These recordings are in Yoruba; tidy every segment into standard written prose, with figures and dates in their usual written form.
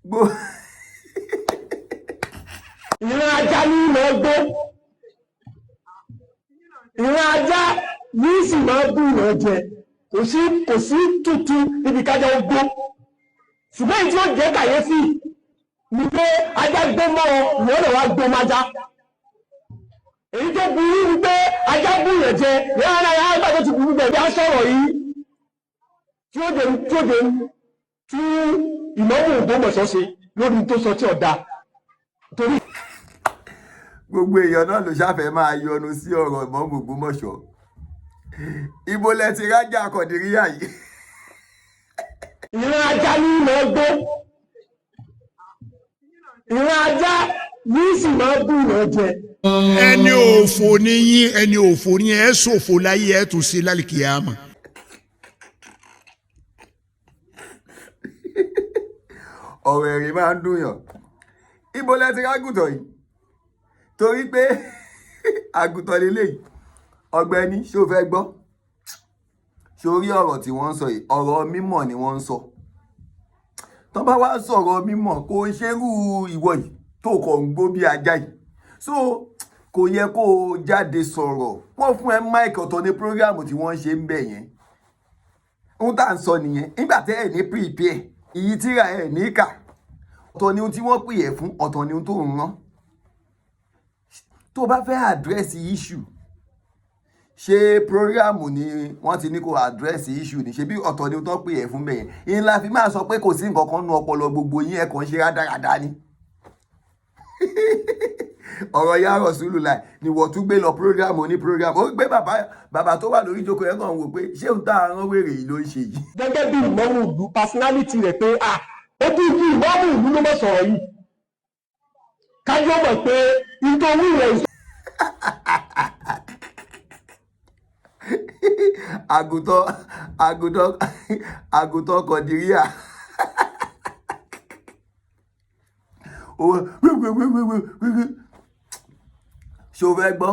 Gbó. Ìran ajá ní ìmọ̀ gbó. Ìran ajá ní sì máa bú ìran jẹ. Kò sí tútù níbi kájá ó gbó. Ṣùgbọ́n èyí tí ó jẹ́ kàyéfì ni pé ajá gbó mọ́ ìwọ́n lè wá gbó májá. Èyí tó burú ni pé ajá bú ìyẹn jẹ yára yára tó ti burú bẹ̀rẹ̀ á sọ̀rọ̀ yìí tí ó dé tí Ìmámù Ògbómọ̀ṣọ́ ṣe lórí tó sọ tí ọ̀dà torí. Gbogbo èèyàn náà ló ṣàfẹ́ máa yọnu sí ọ̀rọ̀ Ìmámù Ògbómọ̀ṣọ́. Ibo lẹ ti rájà Kọ̀dìríyà yìí. Ìran ajá ní ìmọ̀ gbó. Ìran ajá ní sì máa bú ìran jẹ. Ẹni òfò ni yín, ẹni òfò ni ẹ ṣòfò láyé ẹ tún sí lálìkìyámà. Ọ̀rọ̀ ẹ̀rín máa ń dùnyàn. Ibo lẹ ti rágùtàn yìí. Torí pé àgùtàn lélẹ́yìí. Ọ̀gbẹ́ni ṣé o fẹ́ gbọ́? Sórí ọ̀rọ̀ tí wọ́n ń sọ yìí, ọ̀rọ̀ mímọ̀ ni wọ́n ń sọ. Tó bá wá sọ̀rọ̀ mímọ̀ kò ṣerú ìwọ yìí tó kọ̀ ń gbó bí ajá yìí. So kò yẹ kó o jáde sọ̀rọ̀. Wọ́n fún ẹ máìkì ọ̀tọ̀ ní prógráàmù tí wọ́n ṣe ń bẹ̀ yẹn. Ohun tá à ń sọ nìyẹn. Nígbà tẹ́ ẹ̀ ní prepare, ìyí tíra ẹ̀ ní kà. Ọ̀tọ̀ ni ohun tí wọ́n pè ẹ̀ fún, ọ̀tọ̀ ni ohun tó ń rán. Tó bá fẹ́ àdírẹ́sì issue, ṣé prógráàmù ni wọ́n ti ní kó àdírẹ́sì issue ni, ṣe bí ọ̀tọ̀ ni ohun tó pè ẹ̀ fún bẹ̀ yẹn. Ìyẹn la fi máa sọ pé kò sí nǹkan kan nú ọpọlọ gbogbo yín ẹ̀ kàn ń ṣe rádaràda ni. Ọ̀rọ̀ ya Rasulullah ni wọ́n tún gbé lọ prógráàmù ní prógráàmù. Ó gbé bàbá tó wà lórí ìjókòó yẹn kàn wò pé ṣé òun tá àrán wèrè yìí ló ń ṣe yìí. Gẹ́gẹ́ bí ìmọ̀mù ìlú personality rẹ̀ pé ó tún kí ìmọ̀mù ìlú ló mọ̀ sọ̀rọ̀ yìí. Kájọ́ mọ̀ pé nítorí rẹ̀ àgùntàn Kọ̀dìríyà. Ṣé o fẹ́ gbọ́?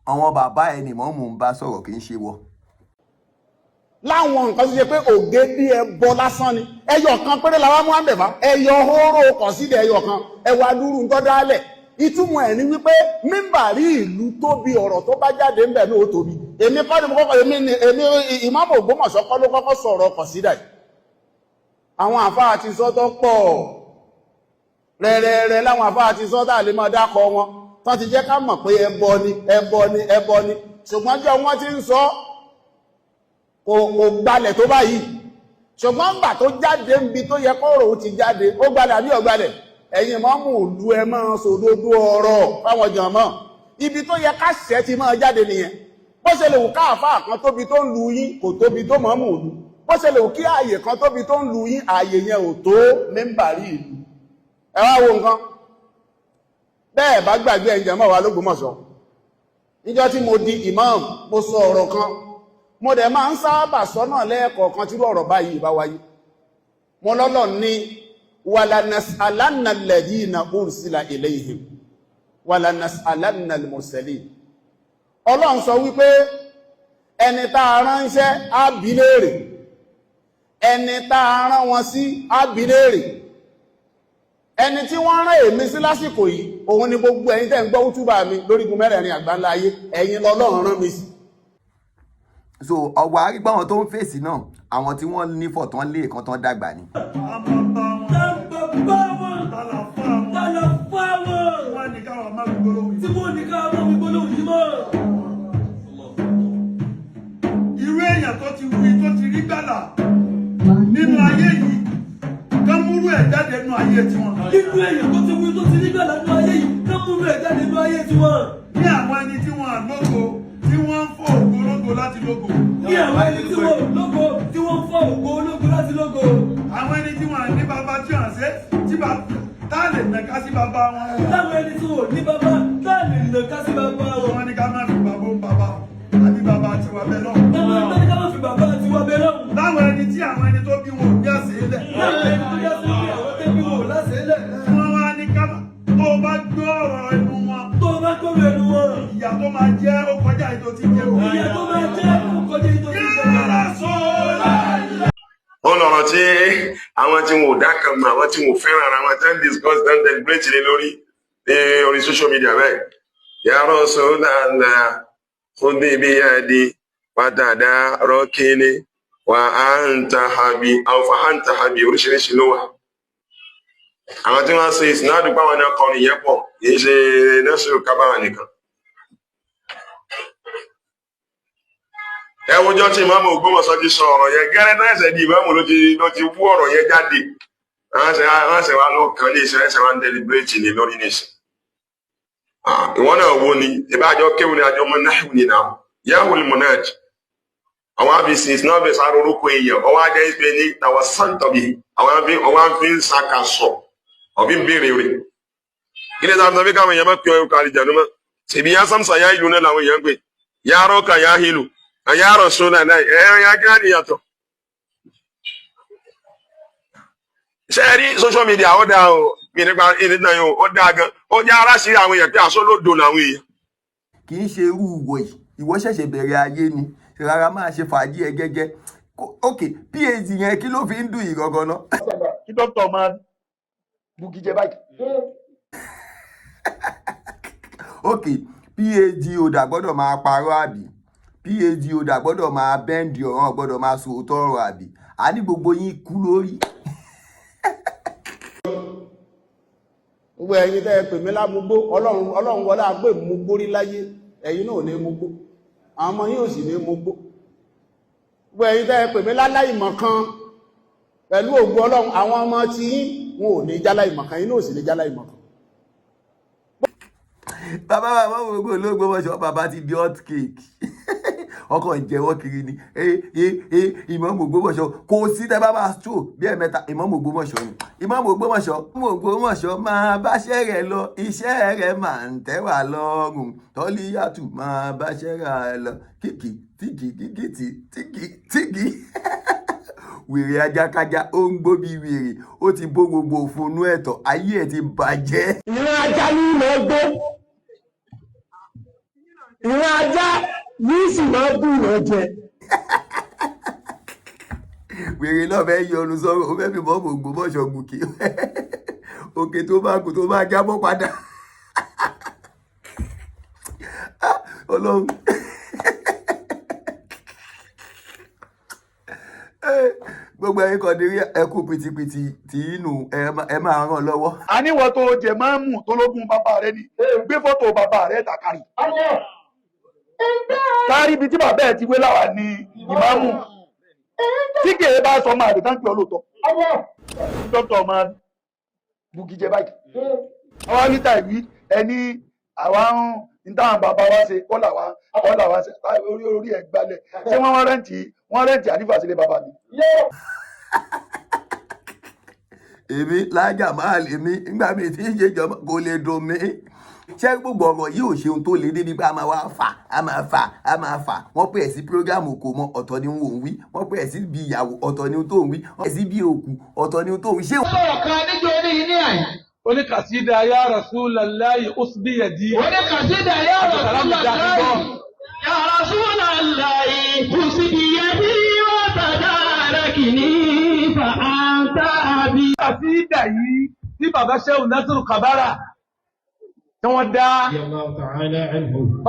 Àwọn bàbá ẹni mọ́ mò ń bá sọ̀rọ̀ kì í ṣe wọ. Láwọn nǹkan tó ṣe pé ògé bí ẹbọ lásán ni ẹyọ kan péré làwọn mú àbẹ̀fà ẹyọ hóró kọ̀ sílẹ̀ ẹyọ kan ẹwà dúró ń tọ́ dálẹ̀. Ìtumọ̀ ẹ̀ ni wípé mímbàrí ìlú tóbi ọ̀rọ̀ tó bá jáde ń bẹ̀ ní ó tóbi. Èmi kọ́ ni mo kọ́kọ́ èmi Ìmámù Ògbómọ̀ṣọ́ kọ́ ló kọ́kọ́ sọ̀rọ̀ kọ̀ sílẹ̀. Àwọn àfáà ti sọ tó pọ̀ rẹ̀rẹ̀rẹ̀ láwọn àfáà ti sọ tá lè máa dákọ wọn tán ti jẹ́ ká mọ̀ pé ẹbọ ni ṣùgbọ́n jẹ́ wọ́n ti ń sọ kò gbalẹ̀ tó báyìí ṣùgbọ́n ńgbà tó jáde níbi tó yẹ kọ́rọ̀ ó ti jáde ó gbalẹ̀ àbí ọ̀gbalẹ̀ ẹ̀yin Ìmámù ìlú ẹ máa sòdodo ọ̀rọ̀ fáwọn jàmọ́ ibi tó yẹ ká ṣẹ́ ti máa jáde nìyẹn bó ṣe lè wù ká àfáà kan tóbi tó ń lu yín kò tóbi tó Ìmámù ìlú bó ṣe lè wù kí ààyè kan tóbi tó ń lu yín ààyè yẹn ò tó mímbàrí ìlú ẹ wá wo nǹkan bẹ́ẹ̀ bá gbàgbé ẹ̀jẹ̀ mọ́ wa l'Ógbómọ̀ṣọ́ níjọ́ tí mo di imam mo sọ ọ̀rọ̀ kan mo dẹ̀ máa ń sábà sọ́nà lẹ́ẹ̀kọ̀ọ̀kan tí ọ̀rọ̀ báyìí bá wáyé mo lọ́lọ́ ní walanas'alanna alladhina ursila ilayhim walanas'alanna al-mursalin Ọlọ́run sọ wípé ẹni tá a ránṣẹ́ á bi léèrè ẹni tá a rán wọn sí á bi léèrè ẹni tí wọ́n rán èmi sí lásìkò yìí òun ni gbogbo ẹ̀yin tẹ́ ń gbọ́ útúbà mi lórígun mẹ́rẹ̀ẹ̀rin àgbáńlá ayé ẹ̀yin lọ́lọ́run rán mi sí. So ọwọ́ àrígbà wọn tó ń fèsì náà àwọn tí wọ́n ní fọ̀tán lé kan tán dàgbà ni. Irú èèyàn tó ti wí tó ti rí gbàlà nínú ayé yìí kán múrú ẹ̀ jáde nínú ayé tiwọn. Nínú èèyàn tó ti wí tó ti rí gbàlà nínú ayé yìí kán múrú ẹ̀ jáde nínú ayé tiwọn. Ní àwọn ẹni tí wọ́n lógo tí wọ́n ń fọ́ ògo ológo láti lógo. Ní àwọn ẹni tí wọ́n lógo tí wọ́n ń fọ́ ògo ológo láti lógo. Àwọn ẹni tí wọ́n ní bàbá tí wọ́n ṣe tí tá lè nàka sí bàbá wọn. Láwọn ẹni tí wọ́n ní bàbá tá lè nàka sí bàbá wọn. Wọ́n ní ká má fi bàbá ń bàbá àbí bàbá tiwa bẹ́ẹ̀ náà. Láwọn ẹni ká má fi bàbá tiwa bẹ́ẹ̀ náà. Láwọn ẹni tí àwọn ẹni tó bí wọn ò ní àṣeyẹlẹ̀. Láwọn ẹni tó yá sí bí àwọn tẹ́bí wọn ò láṣeyẹlẹ̀. Wọ́n wá ní ká tó bá gbọ́ ọ̀rọ̀ ẹnu wọn. Tó bá gbọ́ ẹnu wọn. Ìyà tó máa jẹ́ ó kọjá ètò tí jẹ́ o. Ìyà tó máa jẹ́ ó kọjá ètò tí jẹ́ o. ọ̀rọ̀ tí àwọn tí wọn ò dákan mọ́ àwọn tí wọn ò fẹ́ràn ara wọn tán discuss tán deliberate lé lórí orí social media bẹ́ẹ̀. Ya Rasulallah khudhi biyadi wàdàdà rọ́kìnì wà á ń ta habi àwọn à ń ta habi oríṣiríṣi ló wà. àwọn tí wọ́n ṣe ìsìnàdù páwọn náà kọrin yẹn pọ̀ kì í ṣe nẹ́sìrò kábàrà nìkan. ẹ wojọ́ tí ìmáàmù Ògbómọ̀ṣọ́ ti sọ ọ̀rọ̀ yẹn gẹ́rẹ́ náà ẹ̀sẹ̀ di ìmáàmù ló ti wú ọ̀rọ̀ yẹn jáde. wọ́n ṣe wá lọ́kàn ní ìṣẹ́ wá ń deliberate ní lórí nìṣẹ́. ìwọ náà wo ni ìbájọ́ kéwù ní àjọ ọmọ náà ní náà yahoo monarch àwọn abc náà bẹ sáré orúkọ èèyàn ọwọ́ ajá ìpè ní tàwọn sáńtọ̀bì àwọn àfi ń sàkàsọ̀ ọ̀bí ń béèrè rẹ̀ kí ni sáà bí káwọn èèyàn máa pè ọkọ̀ àlìjànú mọ́ ṣèbí yá sámsà yá ìlú náà làwọn èèyàn ń pè yá rọ́ọ̀kà yá hìlù yá rọ̀ṣọ́ náà ẹ̀rọ yá kí á nìyàtọ̀. ṣé ẹ rí social media ó dáa o nípa ìdíjà yìí ó dáa gan ó jẹ́ aráṣírí àwọn èèyàn pé àsọlódò làwọn èèyàn. kì í ṣe irú ìwọ yìí ìwọ ṣẹ̀ṣẹ̀ bẹ̀rẹ̀ ayé ni rárá máa ṣe fàájì ẹ gẹ́gẹ́ ok phd yẹn kí ló fi ń dùn yìí gangan náà. kí dókítà máa bugi jẹ báyìí. ok phd ọ̀dà gbọ́dọ̀ máa parọ́ àbí phd ọ̀dà gbọ́dọ̀ máa bẹ́ǹdì ọ̀ràn gbọ́dọ̀ máa sòótọ́ ọ̀rọ̀ àbí a ní gbogbo yín kú lórí. gbogbo ẹ̀yin tẹ́ ẹ pè mí lámugbó ọlọ́run wọlé àgbè mugbó rí láyé ẹ̀yin náà ò ní mugbó àwọn ọmọ yín ò sì ní mugbó gbogbo ẹ̀yin tẹ́ ẹ pè mí láláìmọ̀ kan pẹ̀lú ògbó ọlọ́run àwọn ọmọ tí yín wọn ò ní jáláìmọ̀ kan yín náà ò sì ní jáláìmọ̀ kan. bàbá gbogbo Ògbómọ̀ṣọ́ bàbá ti di hot cake ọkọ̀ ìjẹ́wọ́ kiri ni Imam Ògbómọ̀ṣọ́ kò sí tẹ́ bá máa tó bí ẹ̀mẹ́ta Imam Ògbómọ̀ṣọ́ ni Imam Ògbómọ̀ṣọ́ máa báṣẹ́ rẹ̀ lọ iṣẹ́ rẹ̀ máa ń tẹ́ wá lọ́rùn tọ́líyàtù máa báṣẹ́ rẹ̀ lọ kìkì tìkì wèrè ajákájá ó ń gbó bí wèrè ó ti bó gbogbo òfunú ẹ̀tọ́ ayé ẹ̀ ti bàjẹ́. ìran ajá ní ìmọ̀ gbó ìran ajá ní sì máa bú ìran jẹ. wèrè náà fẹ́ yọ ọdún sọ́rọ̀ ó fẹ́ fi mọ́ Ògbómọ̀ṣọ́ gùnkì òkè tó bá kù tó bá jábọ́ padà ọlọ́run. gbogbo ẹ̀yin kan ní ẹkú pitipiti tí inú ẹ máa ràn lọ́wọ́. a níwọ̀ tó jẹ máa ń mú tó lógún bàbá rẹ ni gbé fọ́tò bàbá rẹ tàkàrí. kárí ibi tí bàbá ẹ ti wé láwà ní ìmáàmù tí kèé bá sọ máa dìtàn pé ọlọ́tọ̀. dókítà máa bugi jẹ báyìí. àwọn níta ìwí ẹni àwa ń táwọn bàbá wa ṣe kọ́ làwa ṣe orí ẹ̀ gbalẹ̀ ṣé wọ́n rẹ́ǹtì àdífà sílé bàbá mi. èmi lájà máa lè mí nígbà mi tí ń ṣe jọmọ kò lè dùn mí ṣé gbogbo ọ̀rọ̀ yìí ò ṣe ohun tó lè débi pé a máa wá fà á máa fà wọ́n pè é sí prógámù kò mọ ọ̀tọ̀ ni wọ́n ń wí wọ́n pè é sí bí ìyàwó ọ̀tọ̀ ni tó ń wí wọ́n pè é sí bí òkú ọ̀tọ̀ ni tó ń wí. ṣé sọ̀rọ̀ kan nítorí ní àyè. oníkàsídà ya Rasulallahi usbi yadi. oníkàsídà ya Rasulallahi ya Rasulallahi usbi yadi wa tadarakini fa anta abi. kàsídà yìí tí bàbá Shehu Nasiru Kabara tí wọ́n dá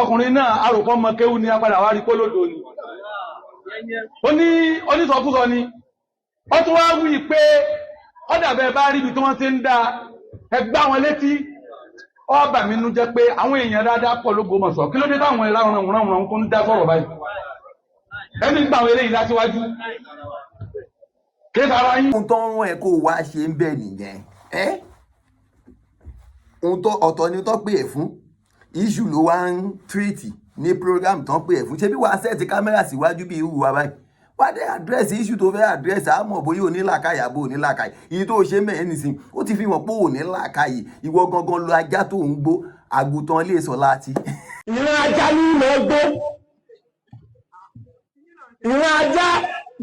ọkùnrin náà arùkọ́ ọmọ kéwú ní apádà wá rí kólódò ni onísọkúsọ ni ó tún wá wí pé ọ́dàbẹ̀ bá rí ibi tí wọ́n ti ń dá ẹgbá wọn létí ọba mi nú jẹ́ pé àwọn èèyàn dáadáa pọ̀ l'Ógbómọ̀ṣọ́ kí ló dé táwọn ìlànà tó ń dá sọ̀rọ̀ báyìí ẹni gbà àwọn eléyìí látíwájú kí sára yín. ohun tó ń rán ẹ kó wá ṣe ń bẹ̀ nìyẹn ohun tó ọ̀tọ̀ ni tó pè é fún iṣu ló wá ń tírìtì ní program tó ń pè é fún ṣé bí wàá sẹ́ẹ̀tì kámẹ́rà síwájú bí irú wa báyìí wá dé àdírẹ́sì iṣu tó fẹ́ àdírẹ́sì àmọ́ bóyá onílàkàyè àbò onílàkàyè iye tó ṣe mẹ́rin nìsín ó ti fi hàn pé onílàkàyè ìwọ gangan lo ajá tó ń gbó àgùntàn lè sọ láti. ìran ajá ní ìmọ̀ gbó ìran ajá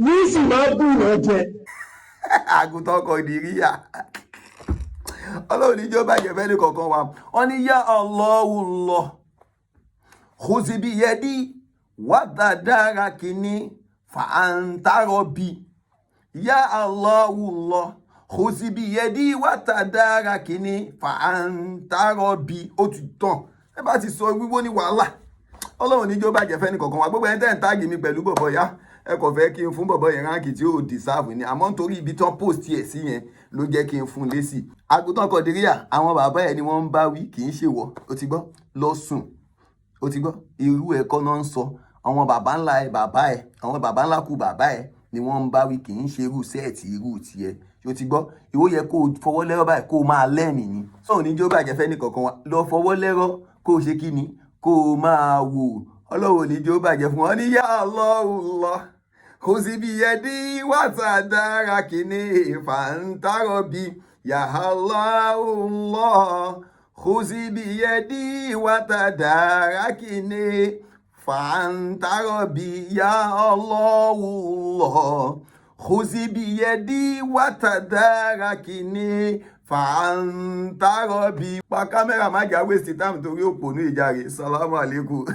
ní sì máa bú ìran jẹ. àgùntàn kan ìdíríyà ọlọ́run níjọ́ bàjẹ́ fẹ́lẹ́ kọ̀ọ̀kan wa wọ́n ní yá Allahu lọ khuzi bi yadi wà dáadáa kìíní fàǹtàrọ̀ bí ya Allah khuzi bi yadi wa tadarakini fa anta rabbi ó ti tán ẹ bá ti sọ wíwó ní wàhálà Ọlọ́run ní jó bàjẹ́ fẹ́ni kankan wa gbogbo ẹni tẹ́ ń táàgì mi pẹ̀lú bọ̀bọ̀ yá ẹ kò fẹ́ kí n fún bọ̀bọ̀ yẹn ránkì tí ó deserve ni àmọ́ nítorí ibi tán post ẹ̀ sí yẹn ló jẹ́ kí n fún lésì àgùntàn kọ̀dìríyà àwọn bàbá ẹ̀ ni wọ́n ń bá wí kì í ṣe wọ́ ó ti gbọ́ lọ sùn ó ti gbọ́ irú ẹ̀kọ́ náà ń sọ àwọn bàbá ńlá ẹ̀ bàbá ẹ̀ àwọn bàbá ńlá kú bàbá ẹ̀ ni wọ́n ń bá wí kì í ṣe irú sẹ́ẹ̀tì irú tiẹ̀ ó ti gbọ́ ìwọ yẹ kó o fọwọ́ lẹ́rọ̀ báyìí kó o máa lẹ́ẹ̀nì ni sọ̀rọ̀ ní jó bàjẹ́ fẹ́ ní kankan wa lọ fọwọ́ lẹ́rọ̀ kó o ṣe kí ni kó o máa wò Ọlọ́run ní jó bàjẹ́ fún wọn ní yá Allah khuzi bi yadi wa tadarakini fa anta rabbi ya Allah khuzi bi yadi wa tadarakini fa anta rabbi ya Allah khuzi bi yadi wa tadarakini fa anta rabbi pa kámẹ́rà má jà waste time torí òpònú ìjà rẹ̀ salamu alaikum.